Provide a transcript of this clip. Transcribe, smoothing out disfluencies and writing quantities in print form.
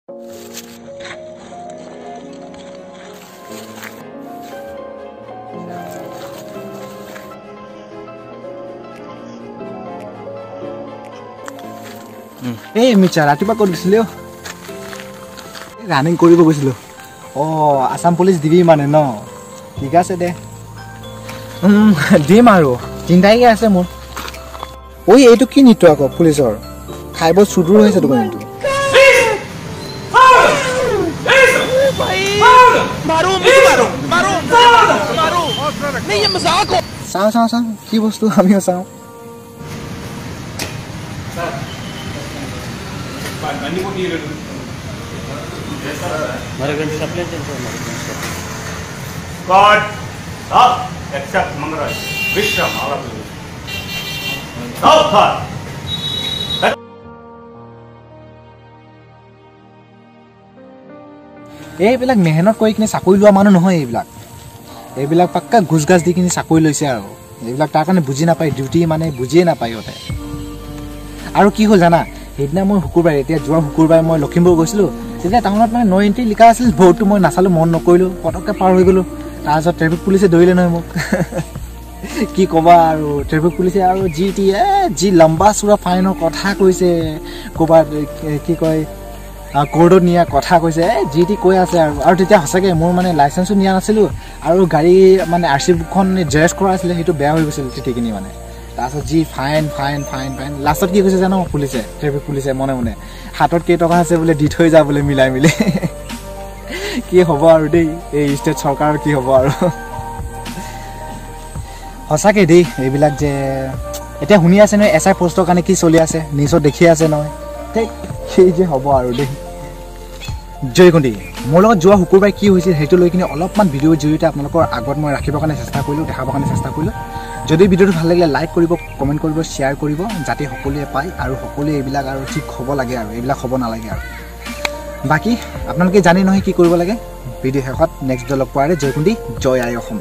এই মিছা ৰাতিপুৱা ক'ত গৈছিলি ৰানিং কৰিব গৈছিলো আসাম পুলিচ দিবি মানে ন ঠিক আছে দে দিম আৰু চিন্তাই আছে মোৰ ঐ এইটো কি নৃত্য আকৌ পুলিচৰ খাই বৰ চুদুৰ হৈছে দোকানটো চাওঁ কি বস্তু আমিও চাওঁ God, up, except Mangaraj, Vishram, all of you. South Thar. এইবিলাক মেহনত কৰি কিনে চাকৰি লোৱা মানুহ নহয় এইবিলাক পাক্কা ঘুচ গাছ দি কিনে চাকৰি লৈছে আৰু এইবিলাক তাৰ কাৰণে বুজি নাপায় ডিউটি মানে বুজিয়ে নাপায় সিহঁতে আৰু কি হ'ল জানা সেইদিনা মই শুকুৰবাৰে এতিয়া যোৱা শুকুৰবাৰে মই লখিমপুৰ গৈছিলোঁ তেতিয়া টাউনত মানে 9 এণ্ট্ৰি লিখা আছিল ভোটটো মই নাচালোঁ মন নকৰিলোঁ পটককৈ পাৰ হৈ গ'লোঁ তাৰপিছত ট্ৰেফিক পুলিচে ধৰিলে নহয় মোক কি ক'বা আৰু ট্ৰেফিক পুলিচে আৰু যি লম্বা চূড়া ফাইনৰ কথা কৈছে ক'ৰবাত কি কয় কোৰ্টত নিয়া কথা কৈছে টি কৈ আছে আৰু তেতিয়া সঁচাকৈ মোৰ মানে লাইচেঞ্চো নিয়া নাছিলোঁ আৰু গাড়ী মানে RC বুকখন জেৰেক্স কৰা আছিলে সেইটো বেয়া হৈ গৈছিল টিটিকিনি মানে তাৰপিছত ফাইন লাষ্টত কি কৈছে জানো পুলিচে ট্ৰেফিক পুলিচে মনে মনে হাতত কেইটকা আছে বোলে দি থৈ যা বোলে মিলাই মিলি কি হ'ব আৰু দেই এই ষ্টেট চৰকাৰৰ কি হ'ব আৰু সঁচাকৈ দেই এইবিলাক যে এতিয়া শুনি আছে নহয় SI পোষ্টৰ কাৰণে কি চলি আছে নিউজত দেখি আছে নহয় সেই যে হ'ব আৰু দেই জয়কুণ্ডী মোৰ লগত যোৱা শুকুৰবাৰে কি হৈছিল সেইটো লৈ কিনে অলপমান ভিডিঅ'ৰ জৰিয়তে আপোনালোকৰ আগত মই ৰাখিবৰ কাৰণে চেষ্টা কৰিলোঁ দেখাবৰ কাৰণে চেষ্টা কৰিলোঁ যদি ভিডিঅ'টো ভাল লাগিলে লাইক কৰিব কমেণ্ট কৰিব শ্বেয়াৰ কৰিব যাতে সকলোৱে পায় আৰু সকলোৱে এইবিলাক আৰু ঠিক হ'ব লাগে আৰু এইবিলাক হ'ব নালাগে আৰু বাকী আপোনালোকে জানে নহয় কি কৰিব লাগে ভিডিঅ' শেষত নেক্সট লগ পোৱাৰে জয়কুণ্ডী জয় আই অসম